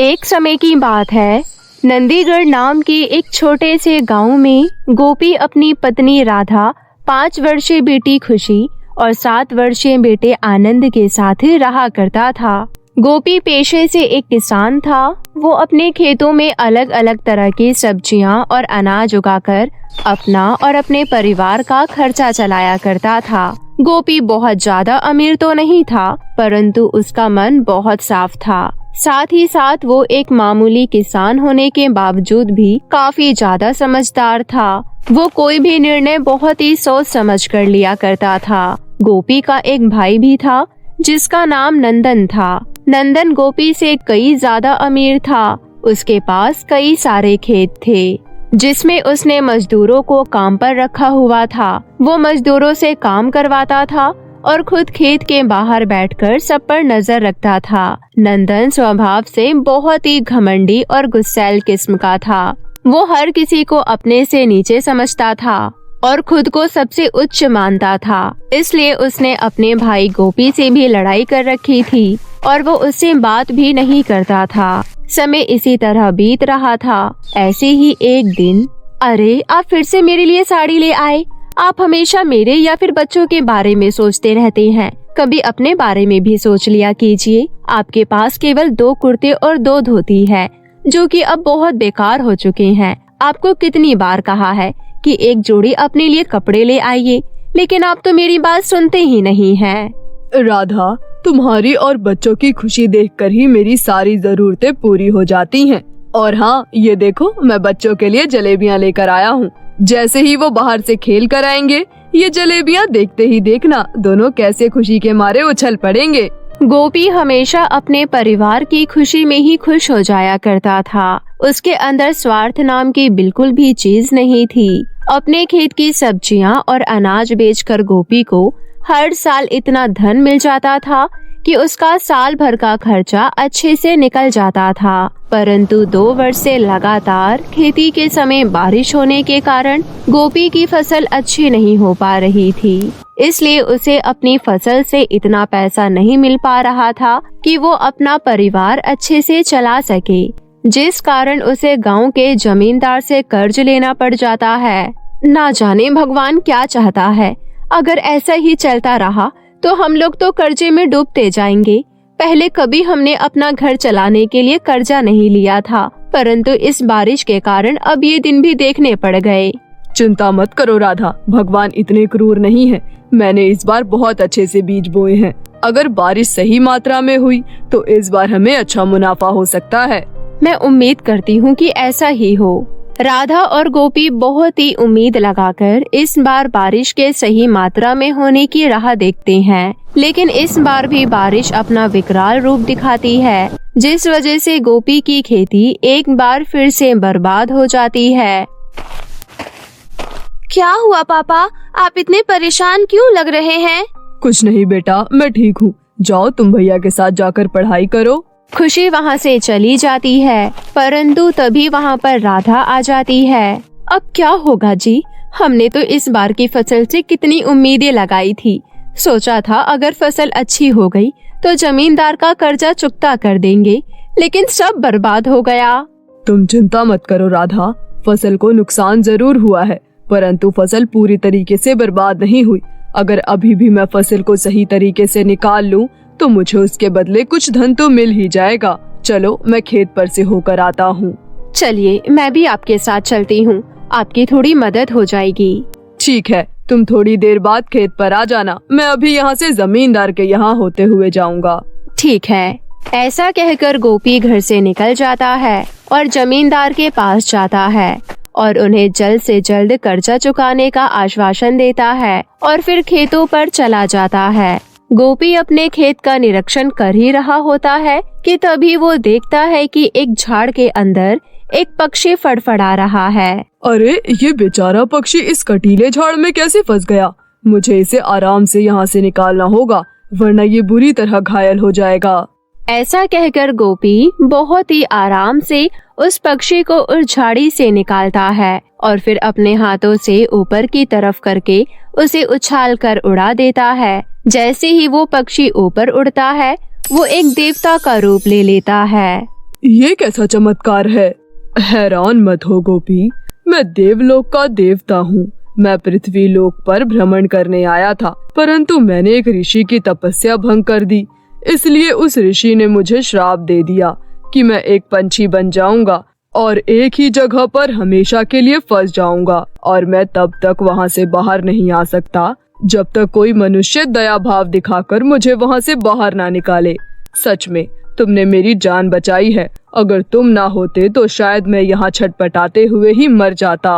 एक समय की बात है। नंदीगढ़ नाम के एक छोटे से गांव में गोपी अपनी पत्नी राधा, 5 वर्षीय बेटी खुशी और 7 वर्षीय बेटे आनंद के साथ रहा करता था। गोपी पेशे से एक किसान था। वो अपने खेतों में अलग अलग तरह की सब्जियां और अनाज उगाकर अपना और अपने परिवार का खर्चा चलाया करता था। गोपी बहुत ज्यादा अमीर तो नहीं था, परंतु उसका मन बहुत साफ था। साथ ही साथ वो एक मामूली किसान होने के बावजूद भी काफी ज्यादा समझदार था। वो कोई भी निर्णय बहुत ही सोच समझ कर लिया करता था। गोपी का एक भाई भी था जिसका नाम नंदन था। नंदन गोपी से कई ज्यादा अमीर था। उसके पास कई सारे खेत थे जिसमें उसने मजदूरों को काम पर रखा हुआ था। वो मजदूरों से काम करवाता था और खुद खेत के बाहर बैठकर सब पर नजर रखता था। नंदन स्वभाव से बहुत ही घमंडी और गुस्सैल किस्म का था। वो हर किसी को अपने से नीचे समझता था और खुद को सबसे उच्च मानता था। इसलिए उसने अपने भाई गोपी से भी लड़ाई कर रखी थी और वो उससे बात भी नहीं करता था। समय इसी तरह बीत रहा था। ऐसे ही एक दिन, अरे आप फिर से मेरे लिए साड़ी ले आए। आप हमेशा मेरे या फिर बच्चों के बारे में सोचते रहते हैं। कभी अपने बारे में भी सोच लिया कीजिए। आपके पास केवल 2 कुर्ते और 2 धोती है जो कि अब बहुत बेकार हो चुके हैं। आपको कितनी बार कहा है कि एक जोड़ी अपने लिए कपड़े ले आइए, लेकिन आप तो मेरी बात सुनते ही नहीं हैं। राधा, तुम्हारी और बच्चों की खुशी देखकर ही मेरी सारी जरूरतें पूरी हो जाती हैं। और हाँ, ये देखो, मैं बच्चों के लिए जलेबियाँ लेकर आया हूँ। जैसे ही वो बाहर से खेल कर आएंगे, ये जलेबियाँ देखते ही देखना दोनों कैसे खुशी के मारे उछल पड़ेंगे। गोपी हमेशा अपने परिवार की खुशी में ही खुश हो जाया करता था। उसके अंदर स्वार्थ नाम की बिल्कुल भी चीज नहीं थी। अपने खेत की सब्जियां और अनाज बेचकर गोपी को हर साल इतना धन मिल जाता था कि उसका साल भर का खर्चा अच्छे से निकल जाता था। परंतु 2 वर्ष से लगातार खेती के समय बारिश होने के कारण गोपी की फसल अच्छी नहीं हो पा रही थी। इसलिए उसे अपनी फसल से इतना पैसा नहीं मिल पा रहा था कि वो अपना परिवार अच्छे से चला सके, जिस कारण उसे गांव के जमींदार से कर्ज लेना पड़ जाता है। ना जाने भगवान क्या चाहता है। अगर ऐसा ही चलता रहा तो हम लोग तो कर्जे में डूबते जाएंगे। पहले कभी हमने अपना घर चलाने के लिए कर्जा नहीं लिया था, परंतु इस बारिश के कारण अब ये दिन भी देखने पड़ गए। चिंता मत करो राधा, भगवान इतने क्रूर नहीं है। मैंने इस बार बहुत अच्छे से बीज बोए हैं। अगर बारिश सही मात्रा में हुई तो इस बार हमें अच्छा मुनाफा हो सकता है। मैं उम्मीद करती हूँ कि ऐसा ही हो। राधा और गोपी बहुत ही उम्मीद लगाकर इस बार बारिश के सही मात्रा में होने की राह देखते हैं, लेकिन इस बार भी बारिश अपना विकराल रूप दिखाती है, जिस वजह से गोपी की खेती एक बार फिर से बर्बाद हो जाती है। क्या हुआ पापा, आप इतने परेशान क्यों लग रहे हैं? कुछ नहीं बेटा, मैं ठीक हूँ। जाओ तुम भैया के साथ जाकर पढ़ाई करो। खुशी वहाँ से चली जाती है, परंतु तभी वहाँ पर राधा आ जाती है। अब क्या होगा जी? हमने तो इस बार की फसल से कितनी उम्मीदें लगाई थी। सोचा था अगर फसल अच्छी हो गई तो जमींदार का कर्जा चुकता कर देंगे, लेकिन सब बर्बाद हो गया। तुम चिंता मत करो राधा, फसल को नुकसान जरूर हुआ है, परंतु फसल पूरी तरीके से बर्बाद नहीं हुई। अगर अभी भी मैं फसल को सही तरीके से निकाल लूं तो मुझे उसके बदले कुछ धन तो मिल ही जाएगा। चलो मैं खेत पर से होकर आता हूँ। चलिए, मैं भी आपके साथ चलती हूँ, आपकी थोड़ी मदद हो जाएगी। ठीक है, तुम थोड़ी देर बाद खेत पर आ जाना। मैं अभी यहाँ से जमींदार के यहाँ होते हुए जाऊँगा। ठीक है। ऐसा कहकर गोपी घर से निकल जाता है और जमींदार के पास जाता है और उन्हें जल्द से जल्द कर्जा चुकाने का आश्वासन देता है और फिर खेतों पर चला जाता है। गोपी अपने खेत का निरीक्षण कर ही रहा होता है कि तभी वो देखता है कि एक झाड़ के अंदर एक पक्षी फड़फड़ा रहा है। अरे, ये बेचारा पक्षी इस कटीले झाड़ में कैसे फंस गया? मुझे इसे आराम से यहाँ से निकालना होगा, वरना ये बुरी तरह घायल हो जाएगा। ऐसा कहकर गोपी बहुत ही आराम से उस पक्षी को उस झाड़ी से निकालता है और फिर अपने हाथों से ऊपर की तरफ करके उसे उछाल कर उड़ा देता है। जैसे ही वो पक्षी ऊपर उड़ता है, वो एक देवता का रूप ले लेता है। ये कैसा चमत्कार है? हैरान मत हो गोपी, मैं देवलोक का देवता हूँ। मैं पृथ्वी लोक पर भ्रमण करने आया था, परंतु मैंने एक ऋषि की तपस्या भंग कर दी। इसलिए उस ऋषि ने मुझे श्राप दे दिया कि मैं एक पंछी बन जाऊंगा और एक ही जगह पर हमेशा के लिए फंस जाऊंगा, और मैं तब तक वहाँ से बाहर नहीं आ सकता जब तक कोई मनुष्य दया भाव दिखाकर मुझे वहाँ से बाहर ना निकाले। सच में तुमने मेरी जान बचाई है। अगर तुम ना होते तो शायद मैं यहाँ छटपटाते हुए ही मर जाता।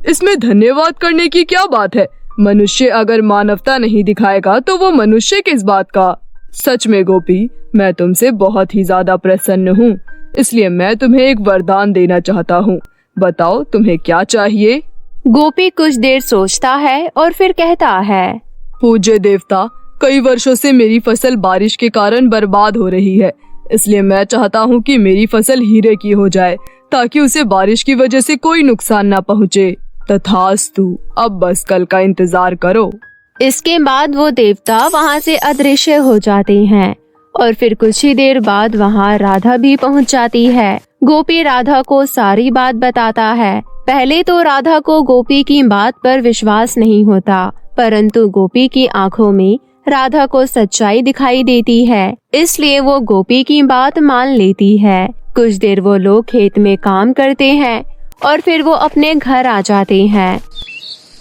इसमें धन्यवाद करने की क्या बात है? मनुष्य अगर मानवता नहीं दिखाएगा तो वो मनुष्य किस बात का? सच में गोपी, मैं तुमसे बहुत ही ज्यादा प्रसन्न हूँ, इसलिए मैं तुम्हें एक वरदान देना चाहता हूँ। बताओ तुम्हें क्या चाहिए? गोपी कुछ देर सोचता है और फिर कहता है, पूज्य देवता, कई वर्षों से मेरी फसल बारिश के कारण बर्बाद हो रही है, इसलिए मैं चाहता हूँ कि मेरी फसल हीरे की हो जाए ताकि उसे बारिश की वजह से कोई नुकसान ना पहुँचे। तथास्तु, अब बस कल का इंतजार करो। इसके बाद वो देवता वहाँ से अदृश्य हो जाते हैं और फिर कुछ ही देर बाद वहाँ राधा भी पहुँच जाती है। गोपी राधा को सारी बात बताता है। पहले तो राधा को गोपी की बात पर विश्वास नहीं होता, परंतु गोपी की आंखों में राधा को सच्चाई दिखाई देती है, इसलिए वो गोपी की बात मान लेती है। कुछ देर वो लोग खेत में काम करते हैं और फिर वो अपने घर आ जाते हैं।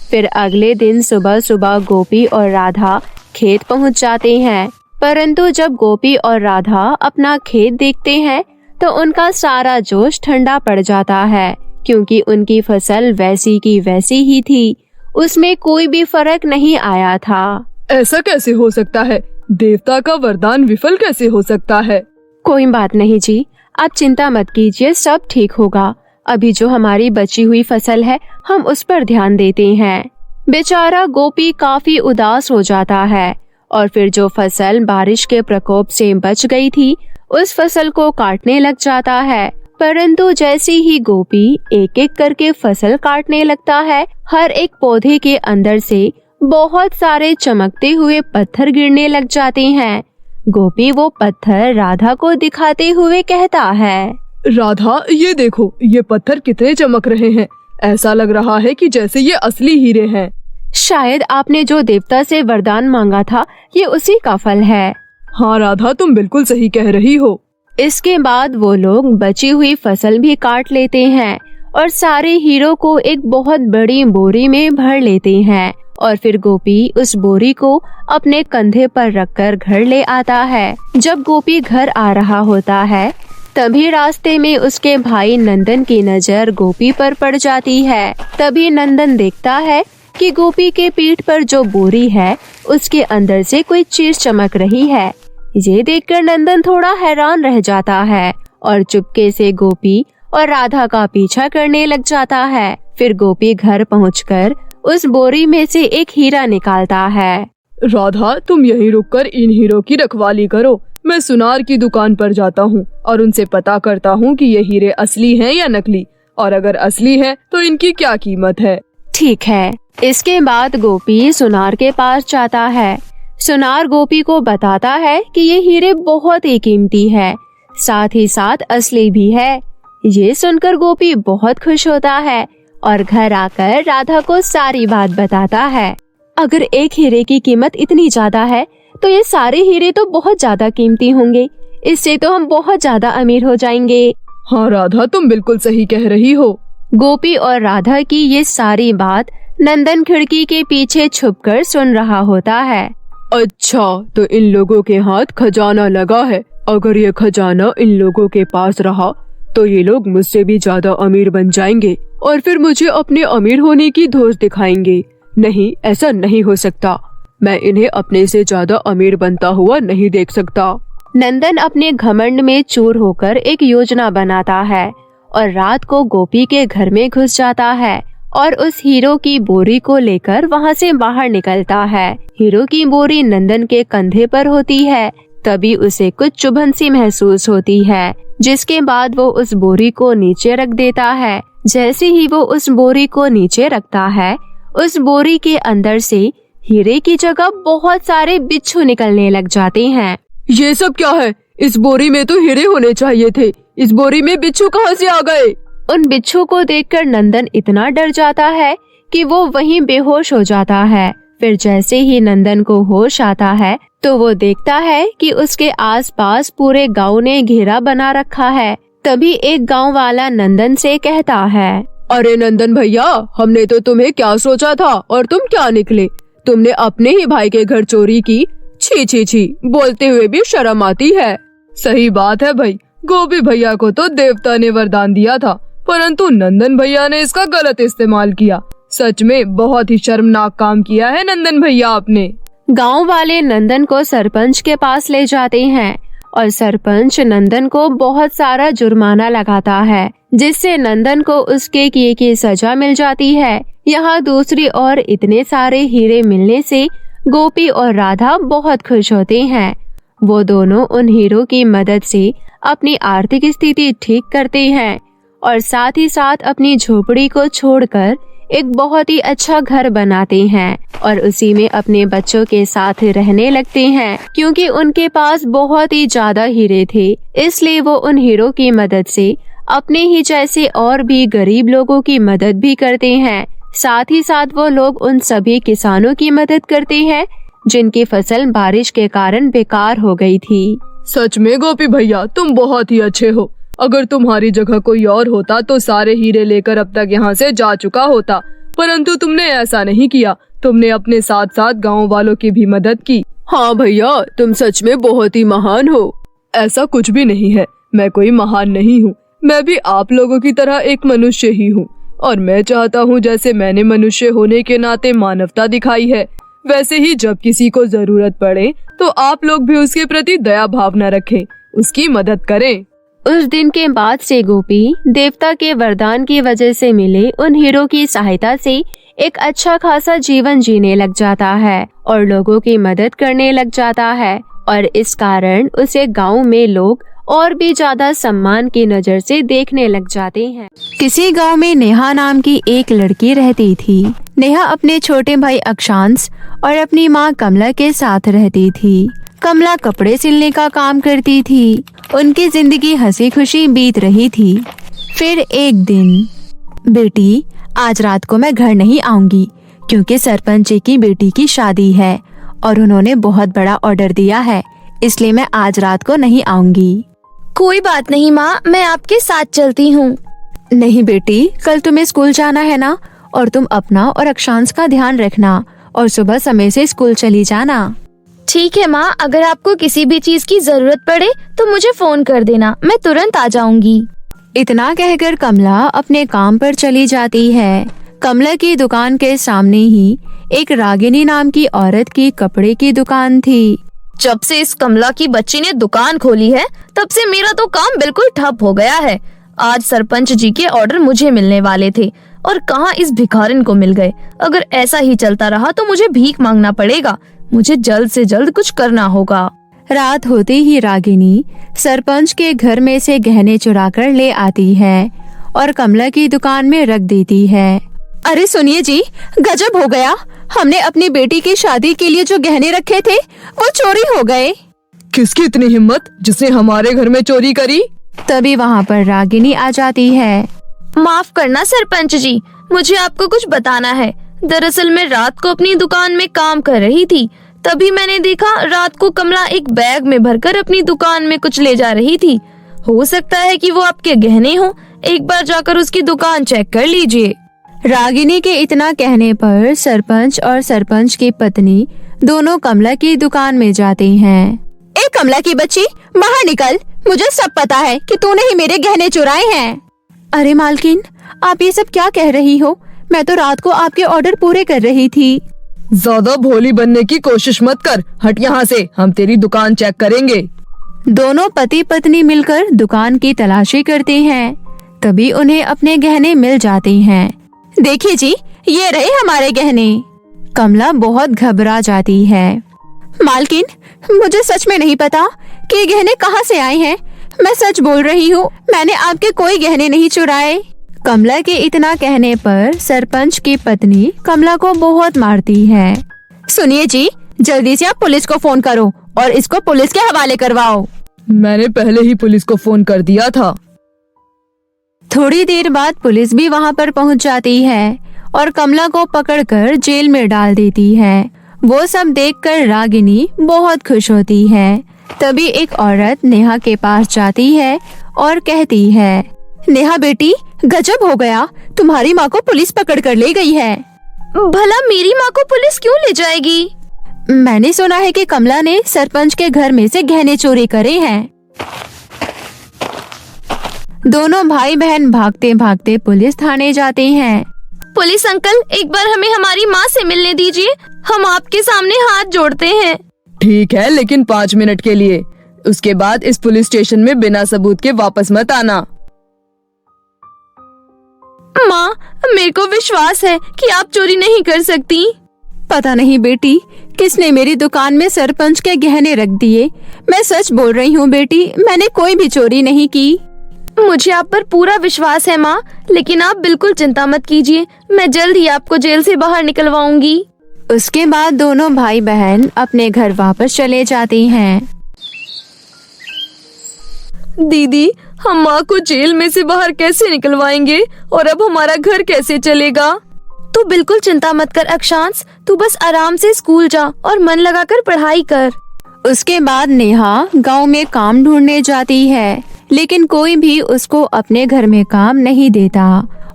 फिर अगले दिन सुबह सुबह गोपी और राधा खेत पहुंच जाते हैं, परंतु जब गोपी और राधा अपना खेत देखते हैं तो उनका सारा जोश ठंडा पड़ जाता है, क्योंकि उनकी फसल वैसी की वैसी ही थी, उसमें कोई भी फर्क नहीं आया था। ऐसा कैसे हो सकता है? देवता का वरदान विफल कैसे हो सकता है? कोई बात नहीं जी, आप चिंता मत कीजिए, सब ठीक होगा। अभी जो हमारी बची हुई फसल है हम उस पर ध्यान देते हैं। बेचारा गोपी काफी उदास हो जाता है और फिर जो फसल बारिश के प्रकोप से बच गई थी उस फसल को काटने लग जाता है। परंतु जैसे ही गोपी एक एक करके फसल काटने लगता है, हर एक पौधे के अंदर से बहुत सारे चमकते हुए पत्थर गिरने लग जाते हैं। गोपी वो पत्थर राधा को दिखाते हुए कहता है, राधा, ये देखो, ये पत्थर कितने चमक रहे हैं। ऐसा लग रहा है कि जैसे ये असली हीरे हैं। शायद आपने जो देवता से वरदान मांगा था ये उसी का फल है। हाँ राधा, तुम बिल्कुल सही कह रही हो। इसके बाद वो लोग बची हुई फसल भी काट लेते हैं और सारे हीरों को एक बहुत बड़ी बोरी में भर लेते हैं और फिर गोपी उस बोरी को अपने कंधे पर रखकर घर ले आता है। जब गोपी घर आ रहा होता है तभी रास्ते में उसके भाई नंदन की नजर गोपी पर पड़ जाती है। तभी नंदन देखता है कि गोपी के पीठ पर जो बोरी है उसके अंदर से कोई चीज चमक रही है। ये देखकर नंदन थोड़ा हैरान रह जाता है और चुपके से गोपी और राधा का पीछा करने लग जाता है। फिर गोपी घर पहुंचकर उस बोरी में से एक हीरा निकालता है। राधा, तुम यहीं रुककर इन हीरों की रखवाली करो। मैं सुनार की दुकान पर जाता हूँ और उनसे पता करता हूँ कि ये हीरे असली हैं या नकली, और अगर असली है तो इनकी क्या कीमत है। ठीक है। इसके बाद गोपी सुनार के पास जाता है। सुनार गोपी को बताता है कि ये हीरे बहुत ही कीमती है, साथ ही साथ असली भी है। ये सुनकर गोपी बहुत खुश होता है और घर आकर राधा को सारी बात बताता है। अगर एक हीरे की कीमत इतनी ज्यादा है तो ये सारे हीरे तो बहुत ज्यादा कीमती होंगे, इससे तो हम बहुत ज्यादा अमीर हो जाएंगे। हाँ राधा, तुम बिल्कुल सही कह रही हो। गोपी और राधा की ये सारी बात नंदन खिड़की के पीछे छुपकर सुन रहा होता है। अच्छा, तो इन लोगों के हाथ खजाना लगा है। अगर ये खजाना इन लोगों के पास रहा तो ये लोग मुझसे भी ज्यादा अमीर बन जाएंगे और फिर मुझे अपने अमीर होने की धौंस दिखाएंगे। नहीं, ऐसा नहीं हो सकता। मैं इन्हें अपने से ज्यादा अमीर बनता हुआ नहीं देख सकता। नंदन अपने घमंड में चूर होकर एक योजना बनाता है और रात को गोपी के घर में घुस जाता है और उस हीरो की बोरी को लेकर वहां से बाहर निकलता है। हीरो की बोरी नंदन के कंधे पर होती है। तभी उसे कुछ चुभन सी महसूस होती है, जिसके बाद वो उस बोरी को नीचे रख देता है। जैसे ही वो उस बोरी को नीचे रखता है, उस बोरी के अंदर से हीरे की जगह बहुत सारे बिच्छू निकलने लग जाते हैं। ये सब क्या है? इस बोरी में तो हीरे होने चाहिए थे, इस बोरी में बिच्छू कहाँ से आ गए? उन बिच्छू को देखकर नंदन इतना डर जाता है कि वो वहीं बेहोश हो जाता है। फिर जैसे ही नंदन को होश आता है तो वो देखता है कि उसके आसपास पूरे गांव ने घेरा बना रखा है। तभी एक गांव वाला नंदन से कहता है, अरे नंदन भैया, हमने तो तुम्हें क्या सोचा था और तुम क्या निकले? तुमने अपने ही भाई के घर चोरी की। छी छी छी, बोलते हुए भी शर्म आती है। सही बात है भाई, गोपी भैया को तो देवता ने वरदान दिया था, परंतु नंदन भैया ने इसका गलत इस्तेमाल किया। सच में बहुत ही शर्मनाक काम किया है नंदन भैया आपने। गांव वाले नंदन को सरपंच के पास ले जाते हैं और सरपंच नंदन को बहुत सारा जुर्माना लगाता है, जिससे नंदन को उसके किए की सजा मिल जाती है। यहाँ दूसरी ओर इतने सारे हीरे मिलने से गोपी और राधा बहुत खुश होते हैं। वो दोनों उन हीरों की मदद से अपनी आर्थिक स्थिति ठीक करते हैं और साथ ही साथ अपनी झोपड़ी को छोड़कर एक बहुत ही अच्छा घर बनाते हैं और उसी में अपने बच्चों के साथ रहने लगते हैं। क्योंकि उनके पास बहुत ही ज्यादा हीरे थे, इसलिए वो उन हीरों की मदद से अपने ही जैसे और भी गरीब लोगों की मदद भी करते हैं। साथ ही साथ वो लोग उन सभी किसानों की मदद करते हैं जिनकी फसल बारिश के कारण बेकार हो गई थी। सच में गोपी भैया, तुम बहुत ही अच्छे हो। अगर तुम्हारी जगह कोई और होता तो सारे हीरे लेकर अब तक यहाँ से जा चुका होता, परंतु तुमने ऐसा नहीं किया। तुमने अपने साथ साथ गांव वालों की भी मदद की। हाँ भैया, तुम सच में बहुत ही महान हो। ऐसा कुछ भी नहीं है, मैं कोई महान नहीं हूँ। मैं भी आप लोगों की तरह एक मनुष्य ही हूँ और मैं चाहता हूँ जैसे मैंने मनुष्य होने के नाते मानवता दिखाई है, वैसे ही जब किसी को जरूरत पड़े तो आप लोग भी उसके प्रति दया भावना रखें, उसकी मदद करें। उस दिन के बाद से गोपी देवता के वरदान की वजह से मिले उन हीरों की सहायता से एक अच्छा खासा जीवन जीने लग जाता है और लोगों की मदद करने लग जाता है और इस कारण उसे गांव में लोग और भी ज्यादा सम्मान की नजर से देखने लग जाते हैं। किसी गांव में नेहा नाम की एक लड़की रहती थी। नेहा अपने छोटे भाई अक्षांश और अपनी माँ कमला के साथ रहती थी। कमला कपड़े सिलने का काम करती थी। उनकी जिंदगी हंसी खुशी बीत रही थी। फिर एक दिन, बेटी आज रात को मैं घर नहीं आऊंगी क्योंकि सरपंच जी की बेटी की शादी है और उन्होंने बहुत बड़ा ऑर्डर दिया है, इसलिए मैं आज रात को नहीं आऊंगी। कोई बात नहीं माँ, मैं आपके साथ चलती हूँ। नहीं बेटी, कल तुम्हें स्कूल जाना है ना, और तुम अपना और अक्षांश का ध्यान रखना और सुबह समय से स्कूल चली जाना। ठीक है माँ, अगर आपको किसी भी चीज की जरूरत पड़े तो मुझे फोन कर देना, मैं तुरंत आ जाऊंगी। इतना कहकर कमला अपने काम पर चली जाती है। कमला की दुकान के सामने ही एक रागिनी नाम की औरत की कपड़े की दुकान थी। जब से इस कमला की बच्ची ने दुकान खोली है तब से मेरा तो काम बिल्कुल ठप हो गया है। आज सरपंच जी के ऑर्डर मुझे मिलने वाले थे और कहाँ इस भिखारिन को मिल गए। अगर ऐसा ही चलता रहा तो मुझे भीख मांगना पड़ेगा। मुझे जल्द से जल्द कुछ करना होगा। रात होते ही रागिनी सरपंच के घर में से गहने चुरा कर ले आती है और कमला की दुकान में रख देती है। अरे सुनिए जी, गजब हो गया, हमने अपनी बेटी की शादी के लिए जो गहने रखे थे वो चोरी हो गए। किसकी इतनी हिम्मत जिसने हमारे घर में चोरी करी? तभी वहाँ पर रागिनी आ जाती है। माफ करना सरपंच जी, मुझे आपको कुछ बताना है। दरअसल मैं रात को अपनी दुकान में काम कर रही थी, तभी मैंने देखा रात को कमला एक बैग में भरकर अपनी दुकान में कुछ ले जा रही थी। हो सकता है कि वो आपके गहने हो, एक बार जाकर उसकी दुकान चेक कर लीजिए। रागिनी के इतना कहने पर सरपंच और सरपंच की पत्नी दोनों कमला की दुकान में जाते हैं। ए कमला की बच्ची, बाहर निकल, मुझे सब पता है कि तूने ही मेरे गहने चुराए हैं। अरे मालकिन, आप ये सब क्या कह रही हो? मैं तो रात को आपके ऑर्डर पूरे कर रही थी। ज्यादा भोली बनने की कोशिश मत कर, हट यहाँ से, हम तेरी दुकान चेक करेंगे। दोनों पति पत्नी मिलकर दुकान की तलाशी करते हैं। तभी उन्हें अपने गहने मिल जाते हैं। देखिए जी, ये रहे हमारे गहने। कमला बहुत घबरा जाती है। मालकिन, मुझे सच में नहीं पता कि ये गहने कहाँ से आए हैं। मैं सच बोल रही हूँ, मैंने आपके कोई गहने नहीं चुराए। कमला के इतना कहने पर सरपंच की पत्नी कमला को बहुत मारती है। सुनिए जी, जल्दी से आप पुलिस को फोन करो और इसको पुलिस के हवाले करवाओ। मैंने पहले ही पुलिस को फोन कर दिया था। थोड़ी देर बाद पुलिस भी वहां पर पहुंच जाती है और कमला को पकड़कर जेल में डाल देती है। वो सब देखकर रागिनी बहुत खुश होती है। तभी एक औरत नेहा के पास जाती है और कहती है, नेहा बेटी, गजब हो गया, तुम्हारी माँ को पुलिस पकड़ कर ले गई है। भला मेरी माँ को पुलिस क्यों ले जाएगी? मैंने सुना है कि कमला ने सरपंच के घर में से गहने चोरी करे हैं। दोनों भाई बहन भागते भागते पुलिस थाने जाते हैं। पुलिस अंकल, एक बार हमें हमारी माँ से मिलने दीजिए, हम आपके सामने हाथ जोड़ते हैं। ठीक है, लेकिन 5 मिनट के लिए। उसके बाद इस पुलिस स्टेशन में बिना सबूत के वापस मत आना। माँ, मेरे को विश्वास है कि आप चोरी नहीं कर सकती। पता नहीं बेटी, किसने मेरी दुकान में सरपंच के गहने रख दिए। मैं सच बोल रही हूँ बेटी, मैंने कोई भी चोरी नहीं की। मुझे आप पर पूरा विश्वास है माँ, लेकिन आप बिल्कुल चिंता मत कीजिए, मैं जल्द ही आपको जेल से बाहर निकलवाऊंगी। उसके बाद दोनों भाई बहन अपने घर वापस चले जाते हैं। दीदी, हम माँ को जेल में से बाहर कैसे निकलवाएंगे और अब हमारा घर कैसे चलेगा? तू बिल्कुल चिंता मत कर अक्षांश, तू बस आराम से स्कूल जा और मन लगाकर पढ़ाई कर। उसके बाद नेहा गांव में काम ढूंढने जाती है, लेकिन कोई भी उसको अपने घर में काम नहीं देता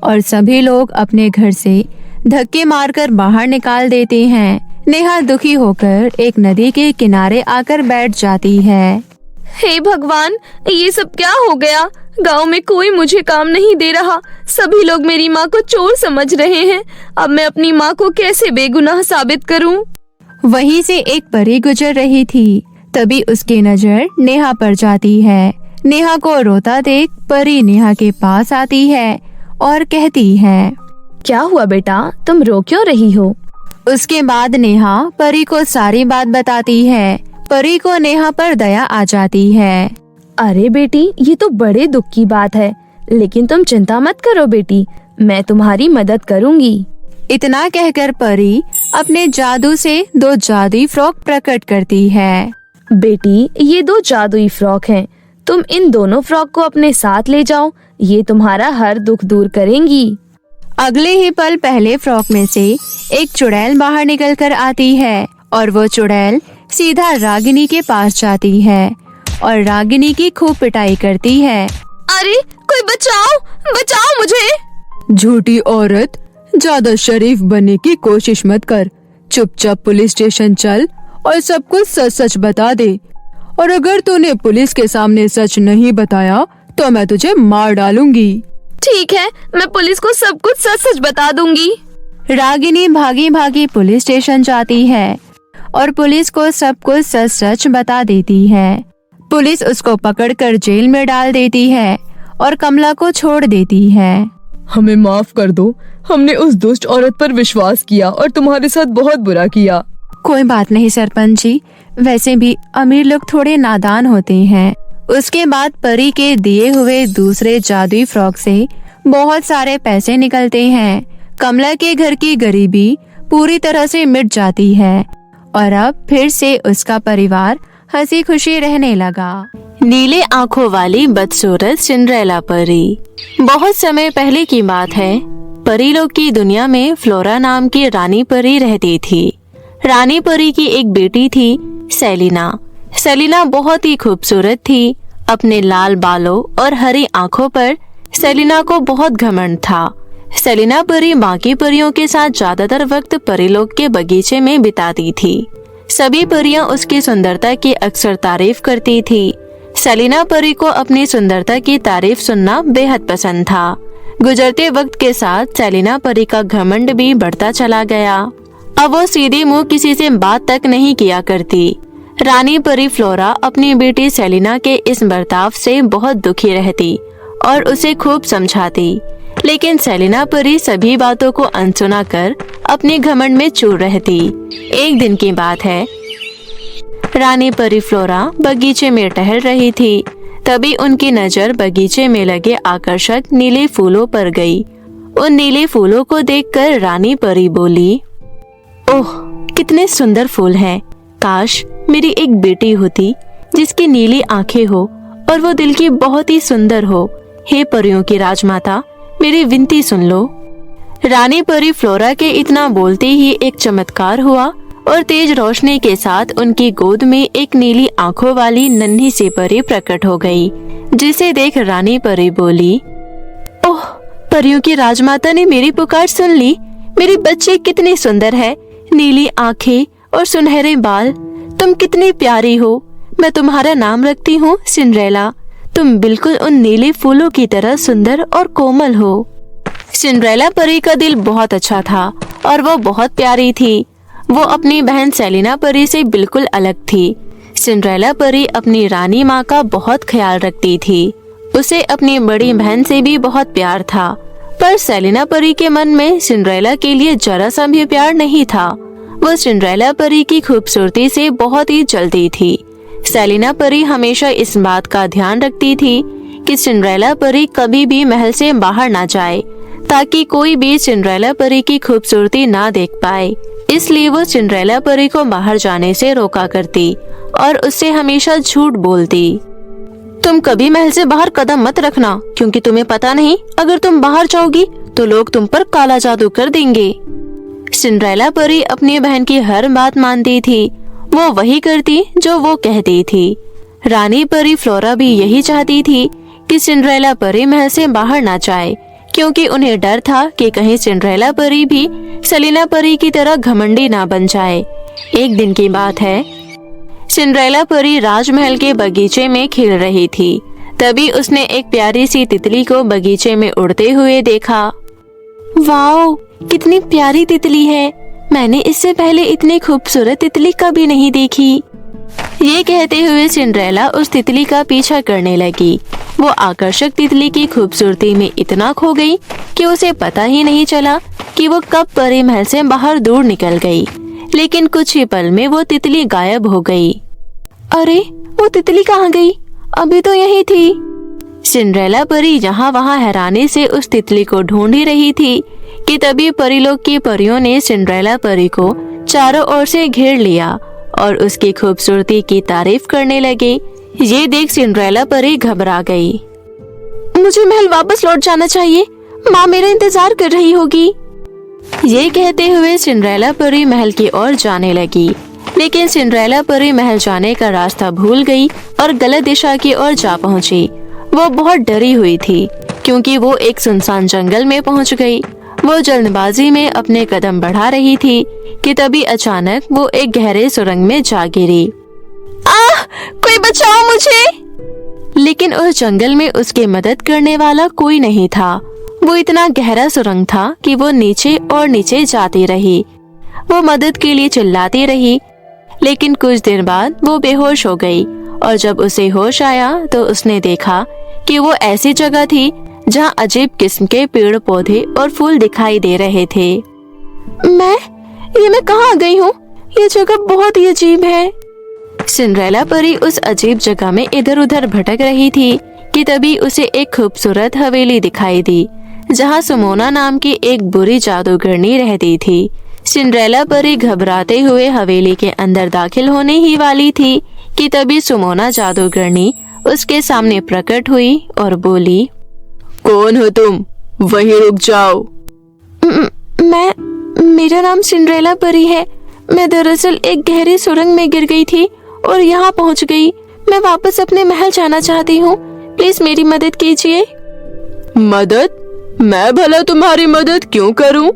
और सभी लोग अपने घर से धक्के मारकर बाहर निकाल देते हैं। नेहा दुखी होकर एक नदी के किनारे आकर बैठ जाती है। हे भगवान, ये सब क्या हो गया? गांव में कोई मुझे काम नहीं दे रहा, सभी लोग मेरी माँ को चोर समझ रहे हैं। अब मैं अपनी माँ को कैसे बेगुनाह साबित करूं? वहीं से एक परी गुजर रही थी, तभी उसकी नजर नेहा पर जाती है। नेहा को रोता देख परी नेहा के पास आती है और कहती है, क्या हुआ बेटा, तुम रो क्यों रही हो? उसके बाद नेहा परी को सारी बात बताती है। परी को नेहा पर दया आ जाती है। अरे बेटी, ये तो बड़े दुख की बात है, लेकिन तुम चिंता मत करो बेटी, मैं तुम्हारी मदद करूंगी। इतना कहकर परी अपने जादू से 2 जादुई फ्रॉक प्रकट करती है। बेटी, ये 2 जादुई फ्रॉक हैं, तुम इन दोनों फ्रॉक को अपने साथ ले जाओ, ये तुम्हारा हर दुख दूर करेंगी। अगले ही पल पहले फ्रॉक में से एक चुड़ैल बाहर निकल कर आती है और वो चुड़ैल सीधा रागिनी के पास जाती है और रागिनी की खूब पिटाई करती है। अरे कोई बचाओ, बचाओ मुझे। झूठी औरत, ज्यादा शरीफ बनने की कोशिश मत कर, चुपचाप पुलिस स्टेशन चल और सब कुछ सच सच बता दे। और अगर तूने पुलिस के सामने सच नहीं बताया तो मैं तुझे मार डालूंगी। ठीक है, मैं पुलिस को सब कुछ सच सच बता दूंगी। रागिनी भागी भागी पुलिस स्टेशन जाती है और पुलिस को सब कुछ सच सच बता देती है। पुलिस उसको पकड़कर जेल में डाल देती है और कमला को छोड़ देती है। हमें माफ कर दो, हमने उस दुष्ट औरत पर विश्वास किया और तुम्हारे साथ बहुत बुरा किया। कोई बात नहीं सरपंच जी, वैसे भी अमीर लोग थोड़े नादान होते हैं। उसके बाद परी के दिए हुए दूसरे जादुई फ्रॉक से बहुत सारे पैसे निकलते हैं। कमला के घर की गरीबी पूरी तरह से मिट जाती है और अब फिर से उसका परिवार हंसी खुशी रहने लगा। नीले आंखों वाली बदसूरत सिंड्रेला परी। बहुत समय पहले की बात है, परी लोग की दुनिया में फ्लोरा नाम की रानी परी रहती थी। रानी परी की एक बेटी थी, सेलिना। सेलिना बहुत ही खूबसूरत थी। अपने लाल बालों और हरी आंखों पर सेलिना को बहुत घमंड था। सेलिना परी बाकी परियों के साथ ज्यादातर वक्त परी लोग के बगीचे में बिताती थी। सभी परियां उसकी सुंदरता की अक्सर तारीफ करती थी। सेलिना परी को अपनी सुंदरता की तारीफ सुनना बेहद पसंद था। गुजरते वक्त के साथ सेलिना परी का घमंड भी बढ़ता चला गया। अब वो सीधे मुंह किसी से बात तक नहीं किया करती। रानी परी फ्लोरा अपनी बेटी सेलिना के इस बर्ताव से बहुत दुखी रहती और उसे खूब समझाती, लेकिन सेलिना परी सभी बातों को अनसुना कर अपने घमंड में चूर रहती। एक दिन की बात है, रानी परी फ्लोरा बगीचे में टहल रही थी। तभी उनकी नजर बगीचे में लगे आकर्षक नीले फूलों पर गई। उन नीले फूलों को देखकर रानी परी बोली, ओह कितने सुंदर फूल हैं, काश मेरी एक बेटी होती जिसकी नीली आंखें हो और वो दिल की बहुत ही सुंदर हो। हे परियों की राजमाता, मेरी विनती सुन लो। रानी परी फ्लोरा के इतना बोलते ही एक चमत्कार हुआ और तेज रोशनी के साथ उनकी गोद में एक नीली आंखों वाली नन्ही सी परी प्रकट हो गई, जिसे देख रानी परी बोली, ओह, परियों की राजमाता ने मेरी पुकार सुन ली। मेरी बच्ची कितनी सुंदर है, नीली आंखें और सुनहरे बाल। तुम कितनी प्यारी हो। मैं तुम्हारा नाम रखती हूँ सिंड्रेला। तुम बिल्कुल उन नीले फूलों की तरह सुंदर और कोमल हो। सिंड्रेला परी का दिल बहुत अच्छा था और वो बहुत प्यारी थी। वो अपनी बहन सेलिना परी से बिल्कुल अलग थी। सिंड्रेला परी अपनी रानी माँ का बहुत ख्याल रखती थी। उसे अपनी बड़ी बहन से भी बहुत प्यार था, पर सेलिना परी के मन में सिंड्रेला के लिए जरा सा भी प्यार नहीं था। वो सिंड्रेला परी की खूबसूरती से बहुत ही जलती थी। सेलिना परी हमेशा इस बात का ध्यान रखती थी कि सिंड्रेला परी कभी भी महल से बाहर ना जाए, ताकि कोई भी सिंड्रेला परी की खूबसूरती ना देख पाए। इसलिए वो सिंड्रेला परी को बाहर जाने से रोका करती और उससे हमेशा झूठ बोलती। तुम कभी महल से बाहर कदम मत रखना, क्योंकि तुम्हें पता नहीं, अगर तुम बाहर जाओगी तो लोग तुम पर काला जादू कर देंगे। सिंड्रेला परी अपनी बहन की हर बात मानती थी। वो वही करती जो वो कहती थी। रानी परी फ्लोरा भी यही चाहती थी कि सिंड्रेला परी महल से बाहर ना जाए, क्योंकि उन्हें डर था कि कहीं सिंड्रेला परी भी सेलिना परी की तरह घमंडी ना बन जाए। एक दिन की बात है, सिंड्रेला परी राजमहल के बगीचे में खेल रही थी। तभी उसने एक प्यारी सी तितली को बगीचे में उड़ते हुए देखा। वाओ, कितनी प्यारी तितली है। मैंने इससे पहले इतनी खूबसूरत तितली कभी नहीं देखी। ये कहते हुए सिंड्रेला उस तितली का पीछा करने लगी। वो आकर्षक तितली की खूबसूरती में इतना खो गई कि उसे पता ही नहीं चला कि वो कब परी महल से बाहर दूर निकल गई। लेकिन कुछ ही पल में वो तितली गायब हो गई। अरे, वो तितली कहाँ गई? अभी तो यही थी। सिंड्रेला परी यहाँ वहाँ हैरानी से उस तितली को ढूंढ ही रही थी कि तभी परीलोक की परियों ने सिंड्रेला परी को चारों ओर से घेर लिया और उसकी खूबसूरती की तारीफ करने लगे। ये देख सिंड्रेला परी घबरा गई। मुझे महल वापस लौट जाना चाहिए, माँ मेरा इंतजार कर रही होगी। ये कहते हुए सिंड्रेला परी महल की ओर जाने लगी, लेकिन सिंड्रेला परी महल जाने का रास्ता भूल गई और गलत दिशा की ओर जा पहुंची। वो बहुत डरी हुई थी, क्योंकि वो एक सुनसान जंगल में पहुंच गई। वो जल्दबाजी में अपने कदम बढ़ा रही थी कि तभी अचानक वो एक गहरे सुरंग में जा गिरी। कोई बचाओ मुझे! लेकिन उस जंगल में उसकी मदद करने वाला कोई नहीं था। वो इतना गहरा सुरंग था कि वो नीचे और नीचे जाती रही। वो मदद के लिए चिल्लाती रही, लेकिन कुछ देर बाद वो बेहोश हो गई और जब उसे होश आया तो उसने देखा कि वो ऐसी जगह थी जहाँ अजीब किस्म के पेड़ पौधे और फूल दिखाई दे रहे थे। मैं कहाँ आ गई हूँ? ये जगह बहुत ही अजीब है। सिंड्रेला परी उस अजीब जगह में इधर उधर भटक रही थी कि तभी उसे एक खूबसूरत हवेली दिखाई दी, जहाँ सुमोना नाम की एक बुरी जादूगरनी रहती थी। सिंड्रेला परी घबराते हुए हवेली के अंदर दाखिल होने ही वाली थी कि तभी सुमोना जादूगरनी उसके सामने प्रकट हुई और बोली, कौन हो तुम? वहीं रुक जाओ। मेरा नाम सिंड्रेला परी है। मैं दरअसल एक गहरी सुरंग में गिर गई थी और यहाँ पहुँच गई। मैं वापस अपने महल जाना चाहती हूँ। प्लीज मेरी मदद कीजिए। मदद? मैं भला तुम्हारी मदद क्यों करूँ?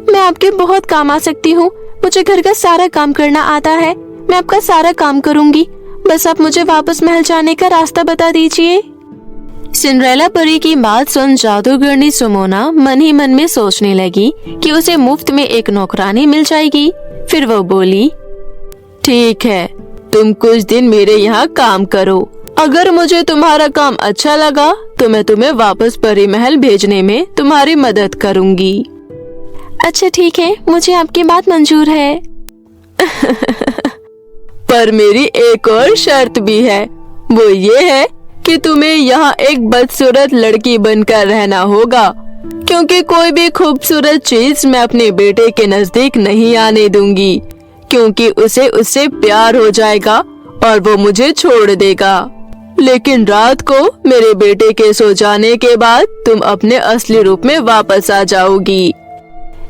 मैं आपके बहुत काम आ सकती हूँ। मुझे घर का सारा काम करना आता है। मैं आपका सारा काम करूँगी। बस आप मुझे वापस महल जाने का रास्ता बता दीजिए। सिंड्रेला परी की बात सुन जादूगरनी सुमोना मन ही मन में सोचने लगी कि उसे मुफ्त में एक नौकरानी मिल जाएगी। फिर वो बोली, ठीक है, तुम कुछ दिन मेरे यहाँ काम करो। अगर मुझे तुम्हारा काम अच्छा लगा तो मैं तुम्हें वापस परी महल भेजने में तुम्हारी मदद करूँगी। अच्छा ठीक है, मुझे आपकी बात मंजूर है। पर मेरी एक और शर्त भी है। वो ये है कि तुम्हें यहाँ एक बदसूरत लड़की बनकर रहना होगा, क्योंकि कोई भी खूबसूरत चीज मैं अपने बेटे के नजदीक नहीं आने दूंगी, क्योंकि उसे उससे प्यार हो जाएगा और वो मुझे छोड़ देगा। लेकिन रात को मेरे बेटे के सो जाने के बाद तुम अपने असली रूप में वापस आ जाओगी।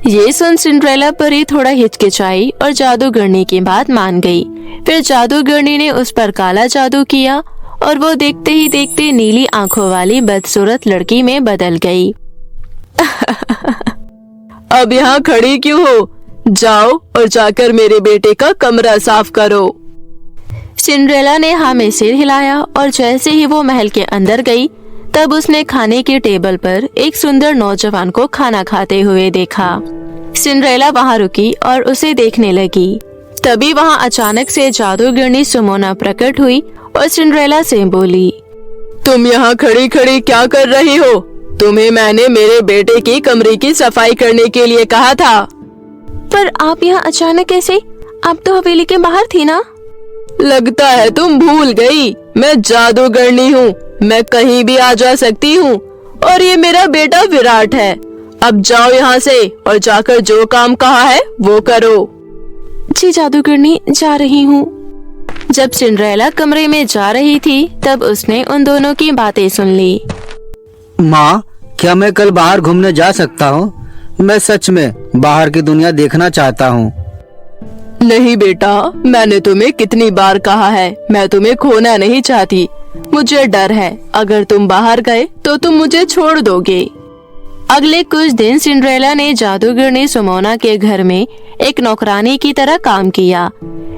ये सुन सिंड्रेला परी थोड़ा हिचकिचाई और जादूगरनी की बात मान गई। फिर जादूगरनी ने उस पर काला जादू किया और वो देखते ही देखते नीली आंखों वाली बदसूरत लड़की में बदल गई। अब यहाँ खड़ी क्यों हो? जाओ और जाकर मेरे बेटे का कमरा साफ करो। सिंड्रेला ने हाँ में सिर हिलाया और जैसे ही वो महल के अंदर गई तब उसने खाने के टेबल पर एक सुंदर नौजवान को खाना खाते हुए देखा। सिंड्रेला वहाँ रुकी और उसे देखने लगी। तभी वहाँ अचानक से जादूगरनी सुमोना प्रकट हुई और सिंड्रेला से बोली, तुम यहाँ खड़ी खड़ी क्या कर रही हो? तुम्हें मैंने मेरे बेटे की कमरे की सफाई करने के लिए कहा था। पर आप यहाँ अचानक कैसे? आप तो हवेली के बाहर थी ना? लगता है तुम भूल गई, मैं जादूगरनी हूँ, मैं कहीं भी आ जा सकती हूँ और ये मेरा बेटा विराट है। अब जाओ यहाँ से और जाकर जो काम कहा है वो करो। जी जादूगरनी, जा रही हूँ। जब सिंड्रेला कमरे में जा रही थी तब उसने उन दोनों की बातें सुन ली। माँ, क्या मैं कल बाहर घूमने जा सकता हूँ? मैं सच में बाहर की दुनिया देखना चाहता हूँ। नहीं बेटा, मैंने तुम्हें कितनी बार कहा है, मैं तुम्हें खोना नहीं चाहती। मुझे डर है अगर तुम बाहर गए तो तुम मुझे छोड़ दोगे। अगले कुछ दिन सिंड्रेला ने जादूगरनी सुमोना के घर में एक नौकरानी की तरह काम किया।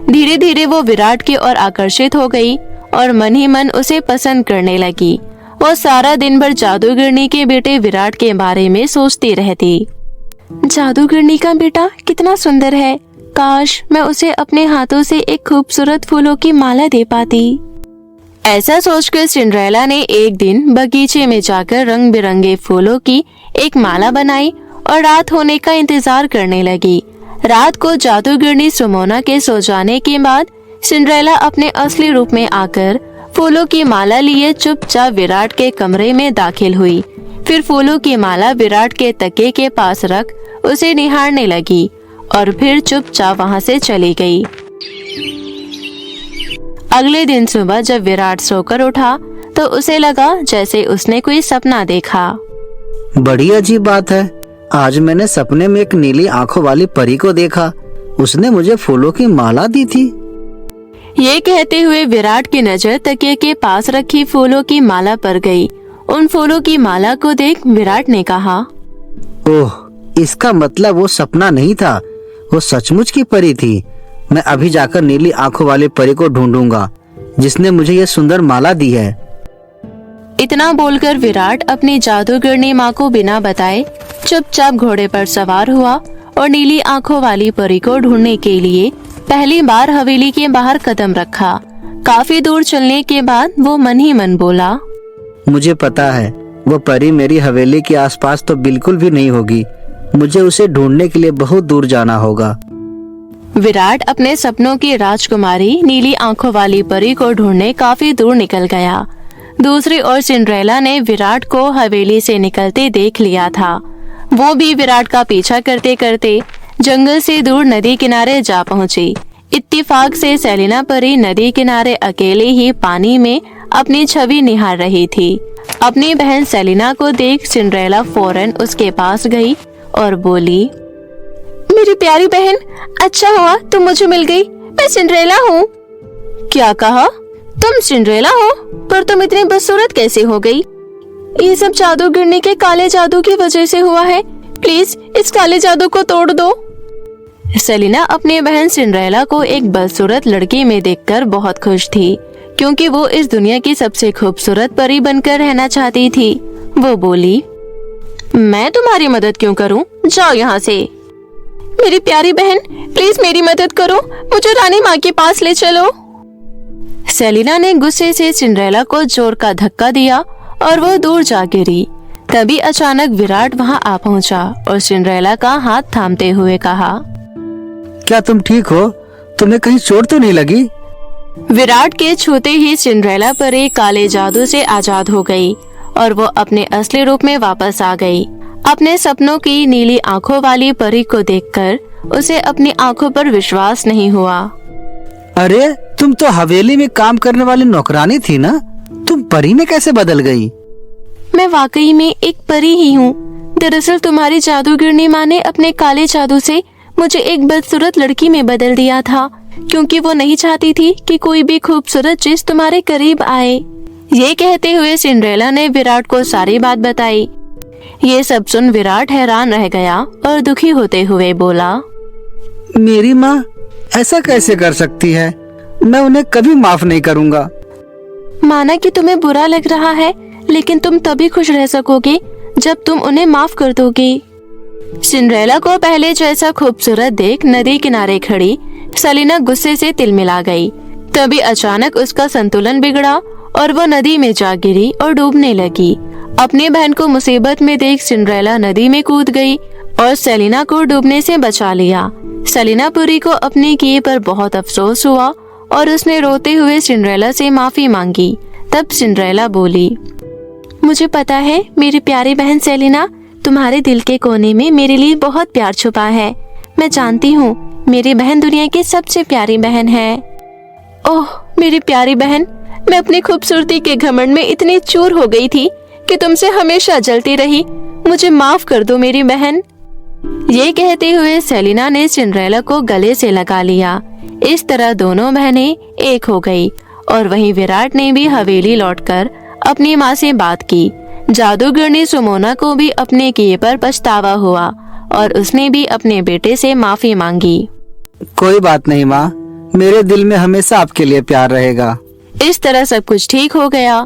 धीरे धीरे वो विराट की ओर आकर्षित हो गई और मन ही मन उसे पसंद करने लगी। वो सारा दिन भर जादूगरनी के बेटे विराट के बारे में सोचती रहती। जादूगरनी का बेटा कितना सुंदर है, काश मैं उसे अपने हाथों से एक खूबसूरत फूलों की माला दे पाती। ऐसा सोचकर सिंड्रेला ने एक दिन बगीचे में जाकर रंग बिरंगे फूलों की एक माला बनाई और रात होने का इंतजार करने लगी। रात को जादूगरनी सुमोना के सो जाने के बाद सिंड्रेला अपने असली रूप में आकर फूलों की माला लिए चुपचाप विराट के कमरे में दाखिल हुई। फिर फूलों की माला विराट के तकिए के पास रख उसे निहारने लगी और फिर चुपचाप वहां से चली गई। अगले दिन सुबह जब विराट सोकर उठा तो उसे लगा जैसे उसने कोई सपना देखा। बड़ी अजीब बात है, आज मैंने सपने में एक नीली आंखों वाली परी को देखा। उसने मुझे फूलों की माला दी थी। ये कहते हुए विराट की नजर तकिए के पास रखी फूलों की माला पर गई। उन फूलों की माला को देख विराट ने कहा, ओह, इसका मतलब वो सपना नहीं था, वो सचमुच की परी थी। मैं अभी जाकर नीली आंखों वाली परी को ढूंढूंगा जिसने मुझे ये सुंदर माला दी है। इतना बोलकर विराट अपनी जादूगरनी माँ को बिना बताए चुपचाप घोड़े पर सवार हुआ और नीली आंखों वाली परी को ढूंढने के लिए पहली बार हवेली के बाहर कदम रखा। काफी दूर चलने के बाद वो मन ही मन बोला, मुझे पता है वो परी मेरी हवेली के आसपास तो बिल्कुल भी नहीं होगी। मुझे उसे ढूंढने के लिए बहुत दूर जाना होगा। विराट अपने सपनों की राजकुमारी नीली आंखों वाली परी को ढूंढने काफी दूर निकल गया। दूसरी ओर सिंड्रेला ने विराट को हवेली से निकलते देख लिया था। वो भी विराट का पीछा करते करते जंगल से दूर नदी किनारे जा पहुंची। इत्तेफाक से सेलिना परी नदी किनारे अकेले ही पानी में अपनी छवि निहार रही थी। अपनी बहन सेलिना को देख सिंड्रेला फौरन उसके पास गई और बोली, मेरी प्यारी बहन, अच्छा हुआ तुम मुझे मिल गई। मैं सिंड्रेला हूँ। क्या कहा? तुम सिंड्रेला हो? पर तुम इतनी बदसूरत कैसे हो गई? ये सब जादूगरनी के काले जादू की वजह से हुआ है। प्लीज इस काले जादू को तोड़ दो। सेलिना अपनी बहन सिंड्रेला को एक बदसूरत लड़की में देखकर बहुत खुश थी, क्योंकि वो इस दुनिया की सबसे खूबसूरत परी बनकर रहना चाहती थी। वो बोली, मैं तुम्हारी मदद क्यों करूं? जाओ यहाँ से। मेरी प्यारी बहन, प्लीज मेरी मदद करो, मुझे रानी माँ के पास ले चलो। सेलिना ने गुस्से से सिंड्रेला को जोर का धक्का दिया और वो दूर जा गिरी। तभी अचानक विराट वहाँ आ पहुँचा और सिंड्रेला का हाथ थामते हुए कहा, क्या तुम ठीक हो? तुम्हें कहीं चोट तो नहीं लगी? विराट के छूते ही सिंड्रेला परी काले जादू से आजाद हो गई और वो अपने असली रूप में वापस आ गई। अपने सपनों की नीली आंखों वाली परी को देखकर उसे अपनी आंखों पर विश्वास नहीं हुआ। अरे तुम तो हवेली में काम करने वाली नौकरानी थी ना, तुम परी में कैसे बदल गई? मैं वाकई में एक परी ही हूँ। दरअसल तुम्हारी जादूगरनी माँ ने अपने काले जादू से मुझे एक बदसूरत लड़की में बदल दिया था, क्योंकि वो नहीं चाहती थी कि कोई भी खूबसूरत चीज तुम्हारे करीब आए। ये कहते हुए सिंड्रेला ने विराट को सारी बात बताई। ये सब सुन विराट हैरान रह गया और दुखी होते हुए बोला, मेरी माँ ऐसा कैसे कर सकती है? मैं उन्हें कभी माफ नहीं करूँगा। माना कि तुम्हें बुरा लग रहा है, लेकिन तुम तभी खुश रह सकोगे जब तुम उन्हें माफ कर दोगे। सिंड्रेला को पहले जैसा खूबसूरत देख नदी किनारे खड़ी सेलिना गुस्से से तिलमिला गई। तभी अचानक उसका संतुलन बिगड़ा और वो नदी में जा गिरी और डूबने लगी। अपनी बहन को मुसीबत में देख सिंड्रेला नदी में कूद गई और सेलिना को डूबने से बचा लिया। सेलिना पुरी को अपने किए पर बहुत अफसोस हुआ और उसने रोते हुए सिंड्रेला से माफी मांगी। तब सिंड्रेला बोली, मुझे पता है मेरी प्यारी बहन सेलिना, तुम्हारे दिल के कोने में मेरे लिए बहुत प्यार छुपा है। मैं जानती हूँ मेरी बहन दुनिया की सबसे प्यारी बहन है। ओह मेरी प्यारी बहन, मैं अपनी खूबसूरती के घमंड में इतनी चूर हो गई थी कि तुमसे हमेशा जलती रही। मुझे माफ कर दो मेरी बहन। ये कहते हुए सेलिना ने सिंड्रेला को गले से लगा लिया। इस तरह दोनों बहनें एक हो गई और वहीं विराट ने भी हवेली लौटकर अपनी माँ से बात की। जादूगरनी सुमोना को भी अपने किए पर पछतावा हुआ और उसने भी अपने बेटे से माफी मांगी। कोई बात नहीं माँ, मेरे दिल में हमेशा आपके लिए प्यार रहेगा। इस तरह सब कुछ ठीक हो गया।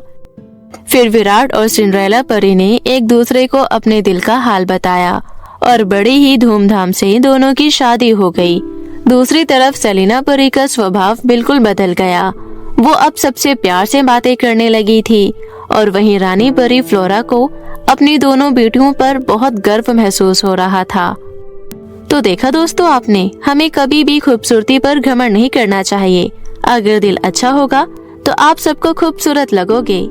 फिर विराट और सिंड्रेला परी ने एक दूसरे को अपने दिल का हाल बताया और बड़ी ही धूमधाम से दोनों की शादी हो गई। दूसरी तरफ सेलिना परी का स्वभाव बिल्कुल बदल गया। वो अब सबसे प्यार से बातें करने लगी थी और वहीं रानी परी फ्लोरा को अपनी दोनों बेटियों पर बहुत गर्व महसूस हो रहा था। तो देखा दोस्तों आपने, हमें कभी भी खूबसूरती पर घमंड नहीं करना चाहिए। अगर दिल अच्छा होगा तो आप सबको खूबसूरत लगोगे।